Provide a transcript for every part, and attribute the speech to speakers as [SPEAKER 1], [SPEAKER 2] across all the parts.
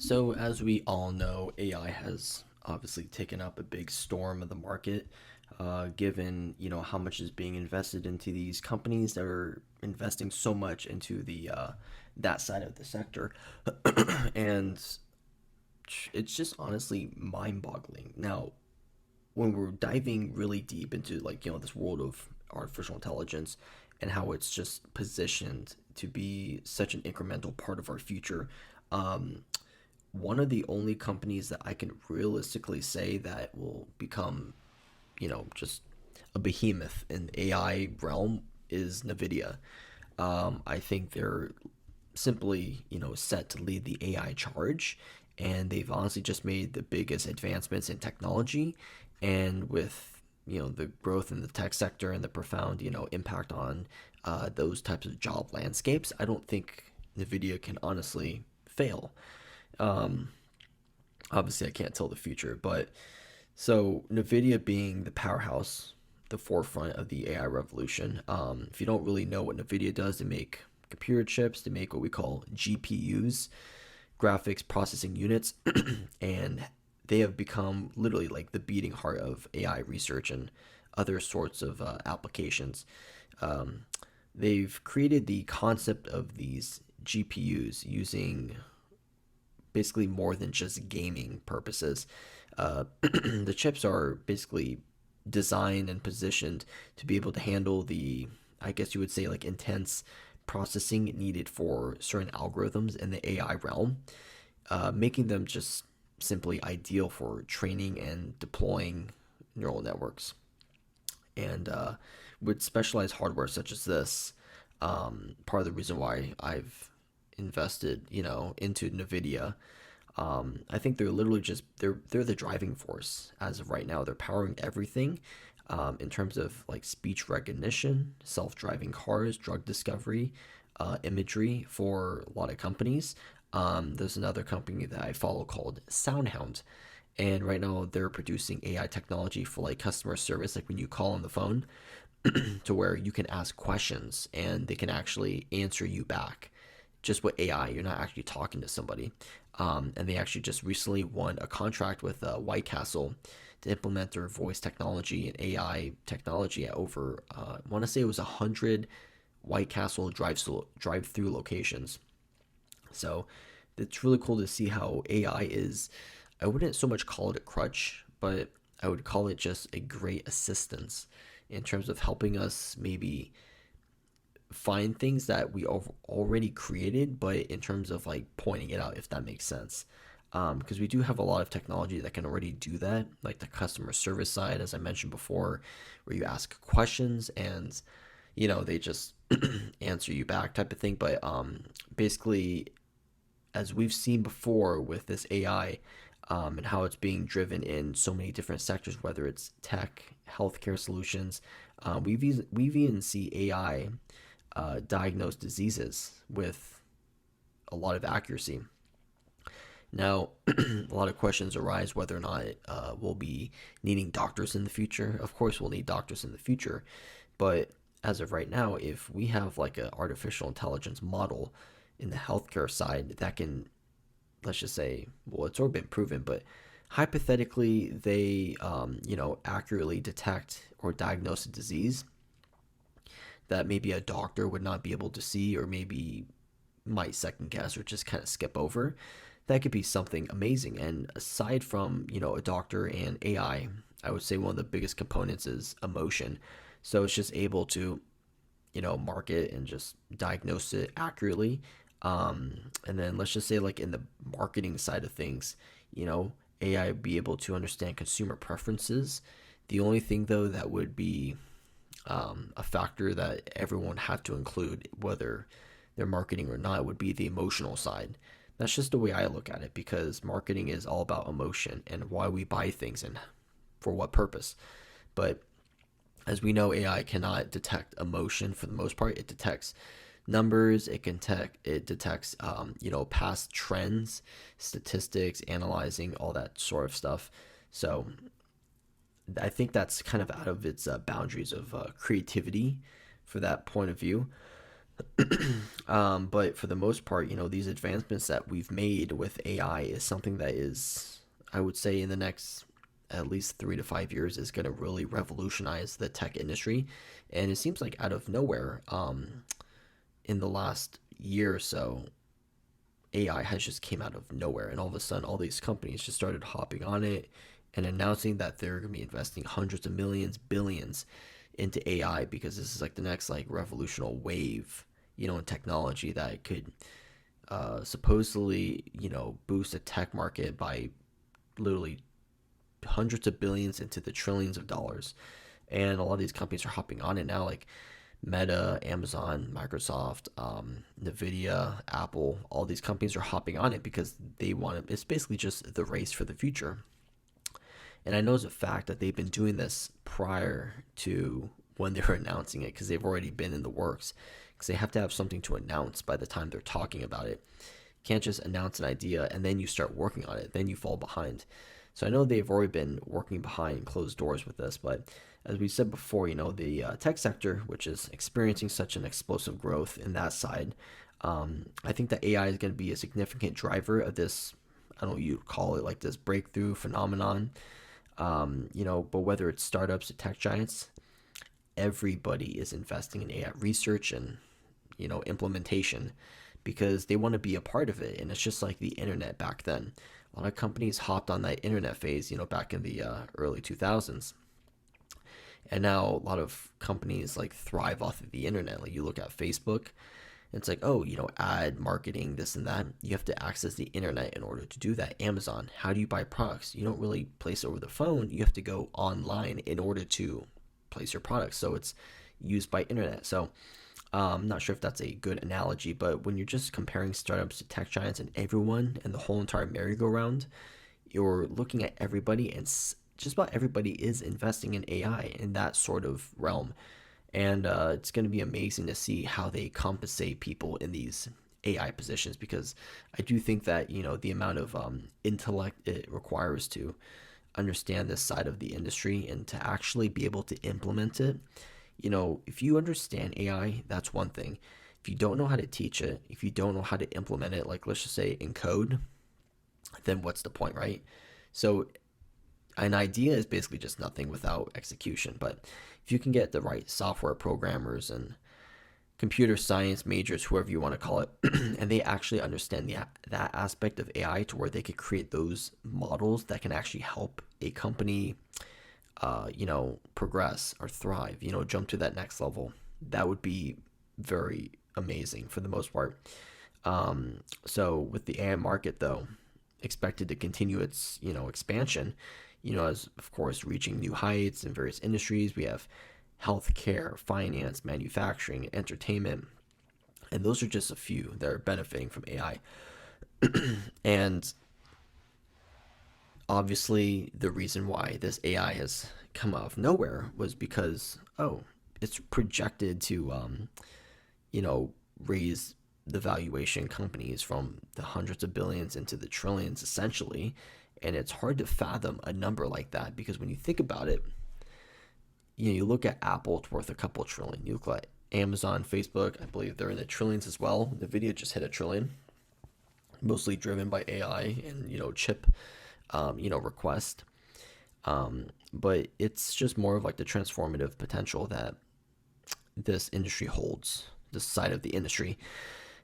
[SPEAKER 1] So, as we all know, AI has obviously taken up a big storm of the market, given how much is being invested into these companies that are investing so much into the that side of the sector, and it's just honestly mind-boggling. Now, when we're diving really deep into this world of artificial intelligence and how it's just positioned to be such an incremental part of our future, um, one of the only companies that I can realistically say that will become, just a behemoth in the AI realm is NVIDIA. I think they're simply, set to lead the AI charge, and they've honestly just made the biggest advancements in technology, and with the growth in the tech sector and the profound impact on those types of job landscapes, I don't think NVIDIA can honestly fail. Um, Obviously, I can't tell the future, but so NVIDIA being the powerhouse, the forefront of the AI revolution. If you don't really know what NVIDIA does, they make computer chips, they make what we call GPUs, graphics processing units, and they have become literally like the beating heart of AI research and other sorts of applications. Um, they've created the concept of these GPUs using basically more than just gaming purposes. The chips are basically designed and positioned to be able to handle the, I guess you would say, like intense processing needed for certain algorithms in the AI realm, making them just simply ideal for training and deploying neural networks. And with specialized hardware such as this, part of the reason why I've invested, into NVIDIA, I think they're literally just they're the driving force as of right now. They're powering everything in terms of like speech recognition, self-driving cars, drug discovery, imagery for a lot of companies. There's another company that I follow called SoundHound, and right now they're producing AI technology for like customer service, like when you call on the phone, to where you can ask questions and they can actually answer you back just with AI. You're not actually talking to somebody. And they actually just recently won a contract with White Castle to implement their voice technology and AI technology at over, I want to say it was 100 White Castle drive-through locations. So it's really cool to see how AI is, I wouldn't so much call it a crutch, but I would call it just a great assistance in terms of helping us maybe find things that we already created, but in terms of like pointing it out, if that makes sense. Because we do have a lot of technology that can already do that, like the customer service side, as I mentioned before, where you ask questions and they just answer you back type of thing. But basically, as we've seen before with this AI, and how it's being driven in so many different sectors, whether it's tech, healthcare solutions, we've even see AI diagnose diseases with a lot of accuracy. Now, a lot of questions arise whether or not we'll be needing doctors in the future. Of course, we'll need doctors in the future, but as of right now, if we have like an artificial intelligence model in the healthcare side that can, let's just say, well, it's already been proven, but hypothetically, they, accurately detect or diagnose a disease that maybe a doctor would not be able to see, or maybe might second guess or just kind of skip over, that could be something amazing. And aside from, a doctor and I would say one of the biggest components is emotion. So it's just able to, mark it and just diagnose it accurately. And then let's just say, like in the marketing side of things, AI would be able to understand consumer preferences. The only thing though that would be a factor that everyone had to include, whether they're marketing or not, would be the emotional side. That's just the way I look at it, because marketing is all about emotion and why we buy things and for what purpose. But as we know, AI cannot detect emotion for the most part. It detects numbers. It detects past trends, statistics, analyzing all that sort of stuff. So I think that's kind of out of its boundaries of creativity for that point of view. But for the most part, these advancements that we've made with AI is something that is, I would say, in the next at least 3 to 5 years, is going to really revolutionize the tech industry. And it seems like out of nowhere, in the last year or so, AI has just came out of nowhere, and all of a sudden, all these companies just started hopping on it and announcing that they're going to be investing hundreds of millions, billions into AI because this is like the next like revolutionary wave, in technology that could supposedly, boost the tech market by literally hundreds of billions into the trillions of dollars. And a lot of these companies are hopping on it now, like Meta, Amazon, Microsoft, Nvidia, Apple. All these companies are hopping on it because they want it. It's basically just the race for the future. And I know it's a fact that they've been doing this prior to when they were announcing it because they've already been in the works. Because they have to have something to announce by the time they're talking about it. You can't just announce an idea and then you start working on it, then you fall behind. So I know they've already been working behind closed doors with this, but as we said before, the tech sector, which is experiencing such an explosive growth in that side, I think that AI is going to be a significant driver of this. I don't know what you call it, like this breakthrough phenomenon. But whether it's startups or tech giants, everybody is investing in AI research and implementation because they want to be a part of it. And it's just like the internet back then. A lot of companies hopped on that internet phase, back in the early 2000s. And now a lot of companies like thrive off of the internet. Like you look at Facebook, it's like, oh, ad marketing, this and that. You have to access the internet in order to do that. Amazon, how do you buy products? You don't really place over the phone. You have to go online in order to place your products. So it's used by internet. So I'm not sure if that's a good analogy, but when you're just comparing startups to tech giants and everyone and the whole entire merry-go-round, you're looking at everybody, and just about everybody is investing in AI in that sort of realm. And it's going to be amazing to see how they compensate people in these AI positions because I do think that, the amount of intellect it requires to understand this side of the industry and to actually be able to implement it. If you understand AI, that's one thing. If you don't know how to teach it, if you don't know how to implement it, like let's just say in code, then what's the point, right? So an idea is basically just nothing without execution. But if you can get the right software programmers and computer science majors, whoever you want to call it, and they actually understand that aspect of AI to where they could create those models that can actually help a company, progress or thrive, jump to that next level, that would be very amazing for the most part. So with the AI market, though, expected to continue its, expansion, as of course reaching new heights in various industries. We have healthcare, finance, manufacturing, entertainment, and those are just a few that are benefiting from AI. And obviously, the reason why this AI has come out of nowhere was because, oh, it's projected to, you know, raise the valuation companies from the hundreds of billions into the trillions, essentially. And it's hard to fathom a number like that because when you think about it, you look at Apple, it's worth a couple trillion. You look at Amazon, Facebook, I believe they're in the trillions as well. Nvidia just hit a trillion, mostly driven by AI and chip, request. But it's just more of like the transformative potential that this industry holds, this side of the industry.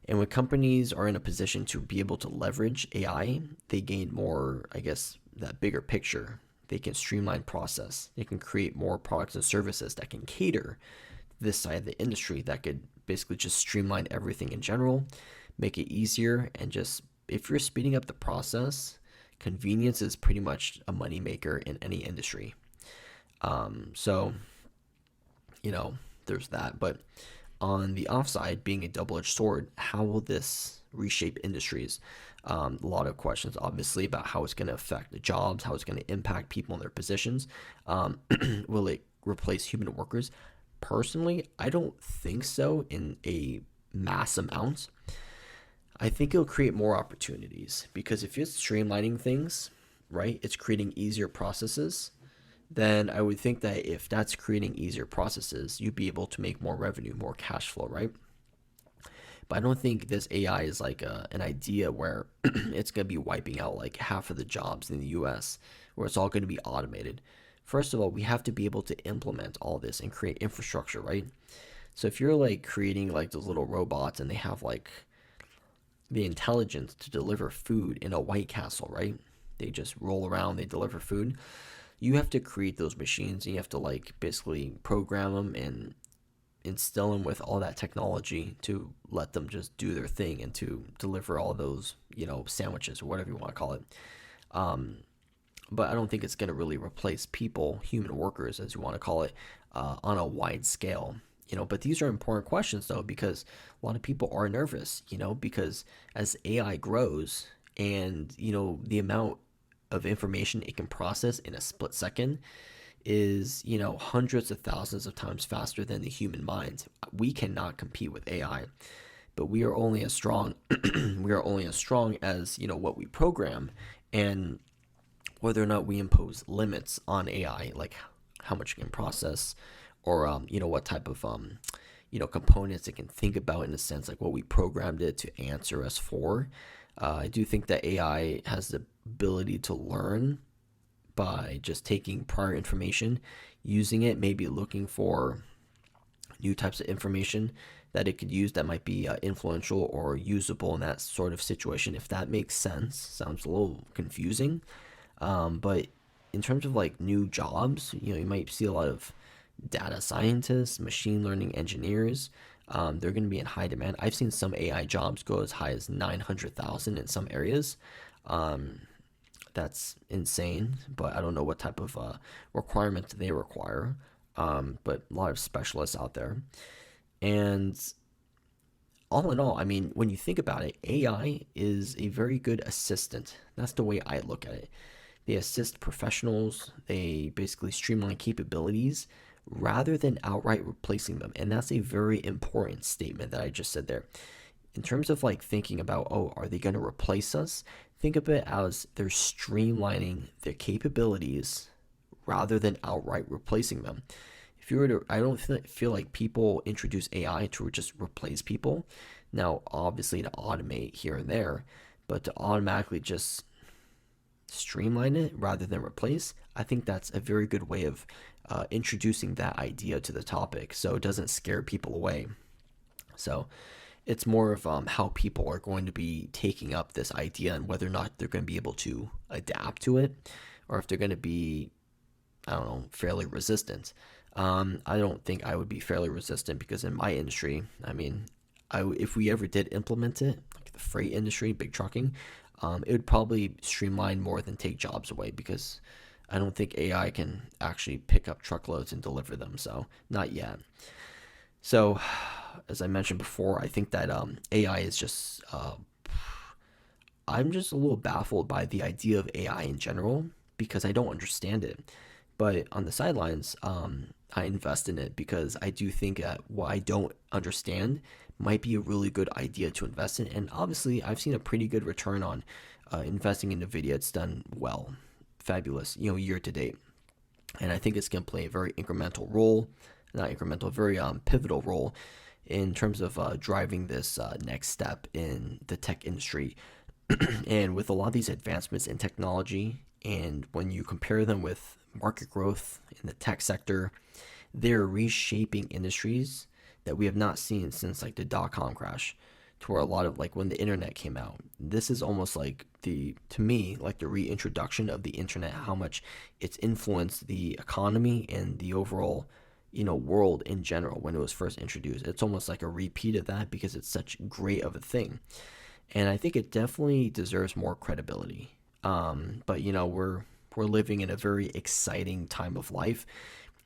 [SPEAKER 1] And when companies are in a position to be able to leverage AI, they gain more, I guess, that bigger picture. They can streamline process. They can create more products and services that can cater to this side of the industry that could basically just streamline everything in general, make it easier, and just if you're speeding up the process, convenience is pretty much a moneymaker in any industry. So, there's that. But on the offside, being a double-edged sword, how will this reshape industries? A lot of questions, obviously, about how it's going to affect the jobs, how it's going to impact people in their positions. Will it replace human workers? Personally, I don't think so in a mass amount. I think it'll create more opportunities because if it's streamlining things, right, it's creating easier processes, then I would think that if that's creating easier processes, you'd be able to make more revenue, more cash flow, right? But I don't think this AI is like an idea where it's going to be wiping out like half of the jobs in the US, where it's all going to be automated. First of all, we have to be able to implement all this and create infrastructure, right? So if you're like creating like those little robots and they have like the intelligence to deliver food in a White Castle, right? They just roll around, they deliver food. You have to create those machines and you have to like basically program them and instill them with all that technology to let them just do their thing and to deliver all those, sandwiches or whatever you want to call it. Um, but I don't think it's going to really replace people, human workers, as you want to call it, on a wide scale. But these are important questions though, because a lot of people are nervous, because as AI grows and, the amount of information it can process in a split second is, hundreds of thousands of times faster than the human mind. We cannot compete with AI, but we are only as strong we are only as strong as, what we program, and whether or not we impose limits on AI, like how much it can process, or what type of components it can think about, in a sense, like what we programmed it to answer us for. I do think that AI has the ability to learn by just taking prior information, using it, maybe looking for new types of information that it could use that might be influential or usable in that sort of situation, if that makes sense. Sounds a little confusing. But in terms of like new jobs, you might see a lot of data scientists, machine learning engineers. They're going to be in high demand. I've seen some AI jobs go as high as 900,000 in some areas. That's insane, but I don't know what type of requirements they require. But a lot of specialists out there. And all in all, I mean, when you think about it, AI is a very good assistant. That's the way I look at it. They assist professionals, they basically streamline capabilities rather than outright replacing them. And that's a very important statement that I just said there. In terms of like thinking about, oh, are they going to replace us? Think of it as they're streamlining their capabilities rather than outright replacing them. If you were to, I don't feel like people introduce AI to just replace people. Now, obviously, to automate here and there, but to automatically just streamline it rather than replace, I think that's a very good way of introducing that idea to the topic so it doesn't scare people away. So it's more of how people are going to be taking up this idea and whether or not they're going to be able to adapt to it, or if they're going to be, I don't know, fairly resistant. I don't think I would be fairly resistant, because in my industry, I mean, if we ever did implement it, like the freight industry, big trucking, it would probably streamline more than take jobs away, because I don't think AI can actually pick up truckloads and deliver them. So not yet. So as I mentioned before, I think that AI is just, I'm just a little baffled by the idea of AI in general, because I don't understand it. But on the sidelines, I invest in it because I do think that what I don't understand might be a really good idea to invest in. And obviously, I've seen a pretty good return on investing in NVIDIA. It's done well, fabulous, year to date. And I think it's going to play a very incremental role, not incremental, very pivotal role in terms of driving this next step in the tech industry. And with a lot of these advancements in technology, and when you compare them with market growth in the tech sector, they're reshaping industries that we have not seen since like the dot-com crash, to where a lot of like when the internet came out, this is almost like to me, like the reintroduction of the internet, how much it's influenced the economy and the overall, world in general when it was first introduced. It's almost like a repeat of that because it's such great of a thing. And I think it definitely deserves more credibility. But we're living in a very exciting time of life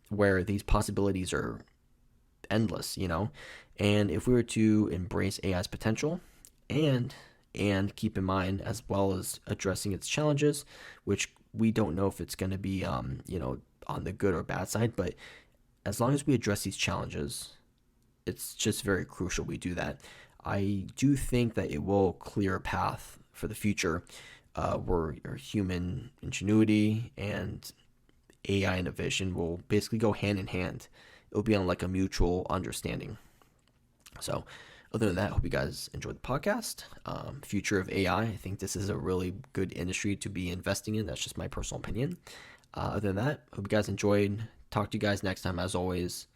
[SPEAKER 1] where these possibilities are endless, And if we were to embrace AI's potential and keep in mind, as well as addressing its challenges, which we don't know if it's going to be on the good or bad side, but as long as we address these challenges, it's just very crucial we do that. I do think that it will clear a path for the future, where your human ingenuity and AI innovation will basically go hand in hand. It'll be on like a mutual understanding. So Other than that, I hope you guys enjoyed the podcast. Future of AI, I think this is a really good industry to be investing in. That's just my personal opinion. Other than that, hope you guys enjoyed. Talk to you guys next time. As always,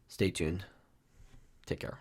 [SPEAKER 1] stay tuned. Take care.